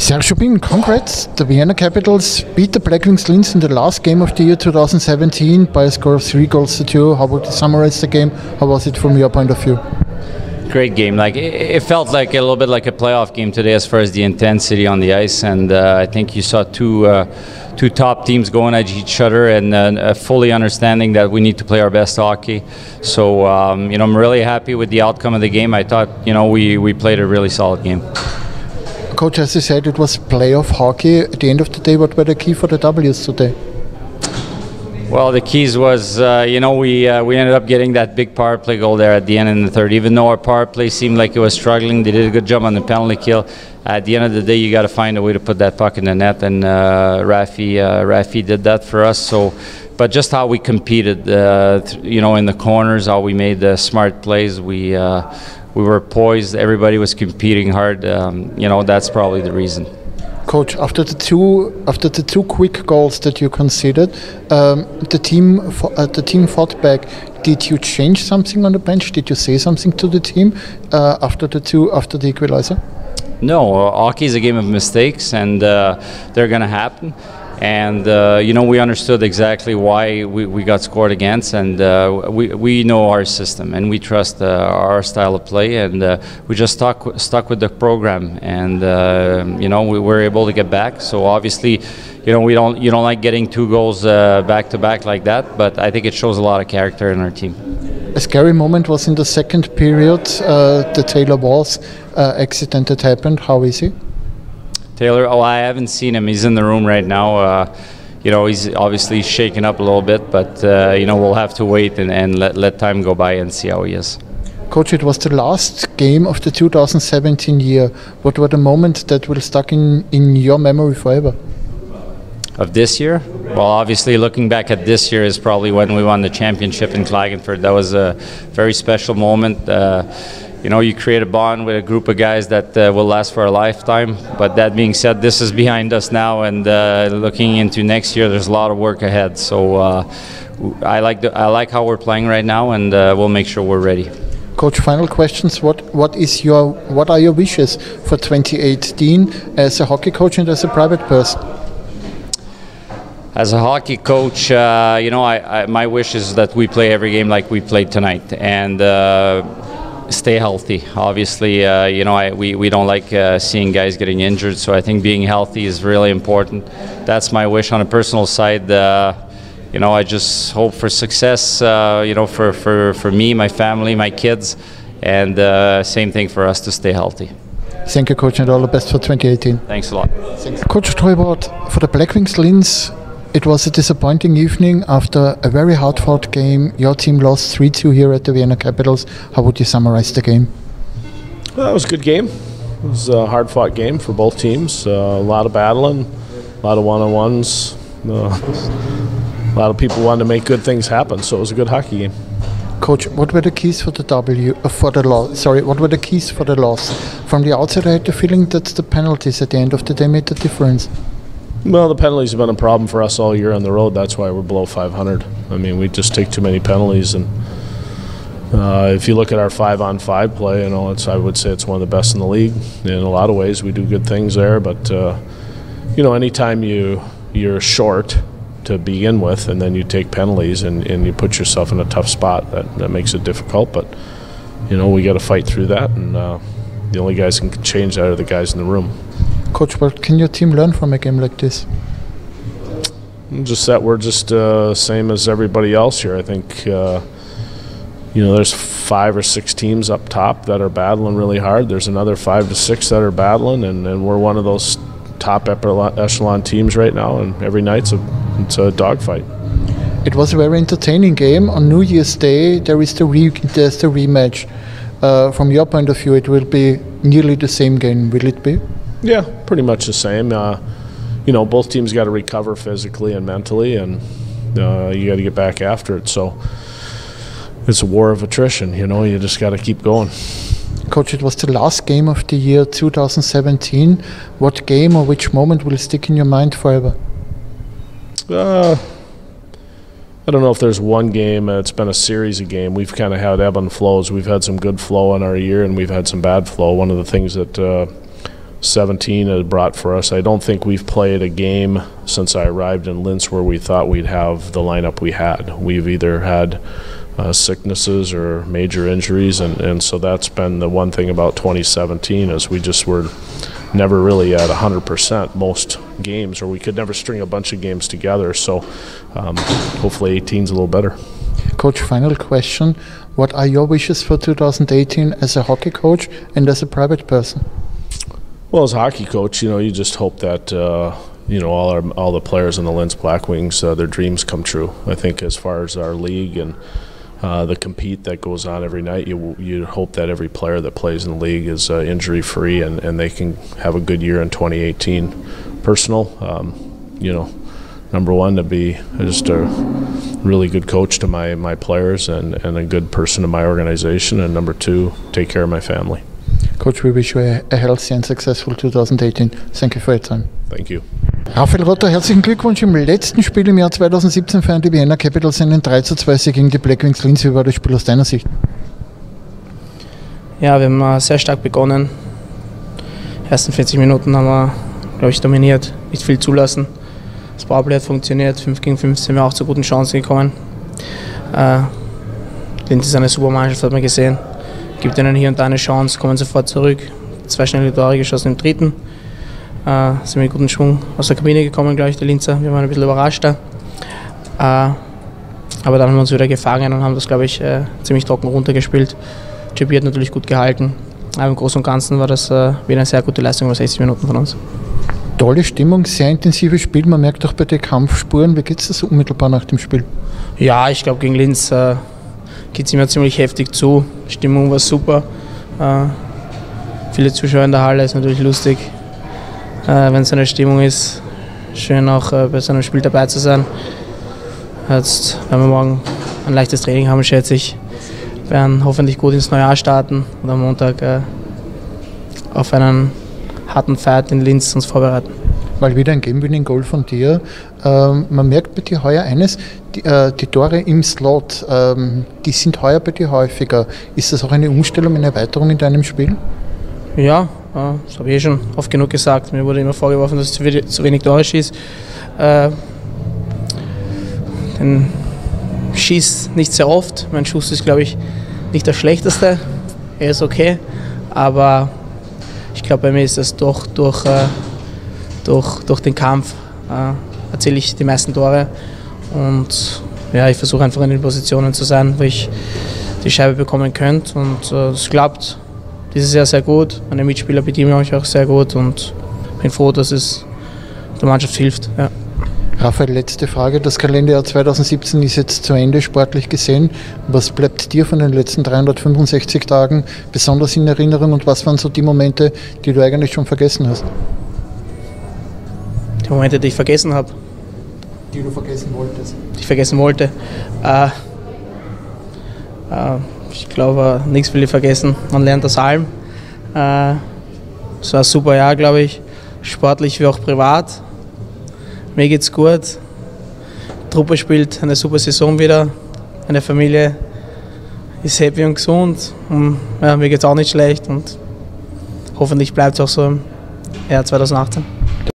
Serge, Aubin, congrats. The Vienna Capitals beat the Black Wings Linz in the last game of the year 2017 by a score of 3-2. How would you summarize the game? How was it from your point of view? Great game. Like it felt like a little bit like a playoff game today as far as the intensity on the ice, and I think you saw two top teams going at each other and fully understanding that we need to play our best hockey. So I'm really happy with the outcome of the game. I thought we played a really solid game. Coach, as you said, it was playoff hockey. At the end of the day, what were the key for the W's today? Well, the keys was, we ended up getting that big power play goal there at the end in the third. Even though our power play seemed like it was struggling, they did a good job on the penalty kill. At the end of the day, you got to find a way to put that puck in the net, and Rafi did that for us. So, but just how we competed, in the corners, how we made the smart plays, we were poised. Everybody was competing hard. That's probably the reason. Coach, after the two quick goals that you conceded, the team fought back. Did you change something on the bench? Did you say something to the team after the equalizer? No, hockey is a game of mistakes, and they're going to happen. And we understood exactly why we got scored against, and we know our system, and we trust our style of play, and we just stuck with the program, and we were able to get back. So obviously, you don't like getting two goals back to back like that, but I think it shows a lot of character in our team. A scary moment was in the second period, the Taylor Walls accident that happened. How is he? Taylor, I haven't seen him. He's in the room right now. He's obviously shaken up a little bit, but we'll have to wait and let time go by and see how he is. Coach, it was the last game of the 2017 year. What were the moments that will stuck in your memory forever? Of this year? Well, obviously looking back at this year is probably when we won the championship in Klagenfurt. That was a very special moment. You create a bond with a group of guys that will last for a lifetime. But that being said, this is behind us now, and looking into next year, there's a lot of work ahead. So I like how we're playing right now, and we'll make sure we're ready. Coach, final questions. What are your wishes for 2018 as a hockey coach and as a private person? As a hockey coach, my wish is that we play every game like we played tonight, and stay healthy. Obviously, we don't like seeing guys getting injured, so I think being healthy is really important. That's my wish. On a personal side, I just hope for success, for me, my family, my kids, and same thing for us to stay healthy. Thank you, Coach, and all the best for 2018. Thanks a lot. Thanks. Coach Troybort, for the Black Wings Linz, it was a disappointing evening after a very hard-fought game. Your team lost 3-2 here at the Vienna Capitals. How would you summarize the game? Well, it was a good game. It was a hard-fought game for both teams. A lot of battling, a lot of one-on-ones. A lot of people wanted to make good things happen, so it was a good hockey game. Coach, what were the keys for the loss? What were the keys for the loss? From the outside, I had the feeling that the penalties at the end of the day made the difference. Well, the penalties have been a problem for us all year on the road. That's why we're below 500. I mean, we just take too many penalties, and if you look at our 5-on-5 play, I would say it's one of the best in the league. In a lot of ways, we do good things there, but anytime you're short to begin with, and then you take penalties and you put yourself in a tough spot, that makes it difficult. But we got to fight through that, and the only guys who can change that are the guys in the room. Coach, what can your team learn from a game like this? Just that we're just same as everybody else here. I think there's 5 or 6 teams up top that are battling really hard. There's another 5 to 6 that are battling, and we're one of those top echelon teams right now. And every night it's a dogfight. It was a very entertaining game. On New Year's Day, there's the rematch. From your point of view, it will be nearly the same game. Will it be? Yeah, pretty much the same. Both teams got to recover physically and mentally, and you got to get back after it. So it's a war of attrition. You just got to keep going. Coach, it was the last game of the year 2017. What game or which moment will stick in your mind forever? I don't know if there's one game. It's been a series of games. We've kind of had ebb and flows. We've had some good flow in our year, and we've had some bad flow. One of the things that 17 has brought for us. I don't think we've played a game since I arrived in Linz where we thought we'd have the lineup we had. We've either had sicknesses or major injuries, and so that's been the one thing about 2017 is we just were never really at 100% most games, or we could never string a bunch of games together. So hopefully 18's a little better. Coach, final question. What are your wishes for 2018 as a hockey coach and as a private person? Well, as a hockey coach, you just hope that all the players in the Linz Black Wings, their dreams come true. I think as far as our league and the compete that goes on every night, you hope that every player that plays in the league is injury-free and they can have a good year in 2018. Personal, number one, to be just a really good coach to my players and a good person to my organization, and number two, take care of my family. Coach, we wish you a healthy and successful 2018. Thank you for your time. Thank you. Rafael Rotter, herzlichen Glückwunsch im letzten Spiel im Jahr 2017 feiern die Vienna Capitals einen 3:2 gegen die Black Wings Linz. Wie war das Spiel aus deiner Sicht? Ja, wir haben sehr stark begonnen. Die ersten 40 Minuten haben wir, glaube ich, dominiert, nicht viel zulassen. Das Powerplay hat funktioniert, 5 gegen 5 sind wir auch zu guten Chancen gekommen. Linz ist eine super Mannschaft, hat man gesehen. Gibt ihnen hier und da eine Chance, kommen sofort zurück. 2 schnelle Tore geschossen im dritten. Sind mit gutem Schwung aus der Kabine gekommen, glaube ich, die Linzer. Wir waren ein bisschen überrascht da. Aber dann haben wir uns wieder gefangen und haben das, glaube ich, ziemlich trocken runtergespielt. JP hat natürlich gut gehalten. Aber im Großen und Ganzen war das wieder eine sehr gute Leistung über 60 Minuten von uns. Tolle Stimmung, sehr intensives Spiel. Man merkt auch bei den Kampfspuren. Wie geht es so unmittelbar nach dem Spiel? Ja, ich glaube, gegen Linz geht es immer ziemlich heftig zu. Die Stimmung war super. Viele Zuschauer in der Halle, ist natürlich lustig. Wenn so eine Stimmung ist, schön auch bei so einem Spiel dabei zu sein. Jetzt, wenn wir morgen ein leichtes Training haben, schätze ich, werden hoffentlich gut ins neue Jahr starten und am Montag auf einen harten Fight in Linz uns vorbereiten. Mal wieder ein Game-Winning-Goal von dir. Man merkt bei dir heuer eines, die Tore im Slot, die sind heuer bei dir häufiger. Ist das auch eine Umstellung, eine Erweiterung in deinem Spiel? Ja, das habe ich schon oft genug gesagt. Mir wurde immer vorgeworfen, dass ich zu wenig Tore schieße. Den schieße nicht sehr oft. Mein Schuss ist, glaube ich, nicht der schlechteste. Er ist okay, aber ich glaube, bei mir ist das doch durch den Kampf erziele ich die meisten Tore. Und ja, ich versuche einfach in den Positionen zu sein, wo ich die Scheibe bekommen könnte. Und es klappt dieses Jahr sehr gut. Meine Mitspieler bedienen mich auch sehr gut und bin froh, dass es der Mannschaft hilft. Ja. Rafael, letzte Frage. Das Kalenderjahr 2017 ist jetzt zu Ende, sportlich gesehen. Was bleibt dir von den letzten 365 Tagen besonders in Erinnerung und was waren so die Momente, die du eigentlich schon vergessen hast? Die Momente, die ich vergessen habe? Die du vergessen wolltest? Die ich vergessen wollte? Ich glaube, nichts will ich vergessen. Man lernt aus allem. Es war ein super Jahr, glaube ich. Sportlich wie auch privat. Mir geht's gut. Die Truppe spielt eine super Saison wieder. Meine Familie ist happy und gesund. Und, ja, mir geht's auch nicht schlecht. Und hoffentlich bleibt es auch so im Jahr 2018.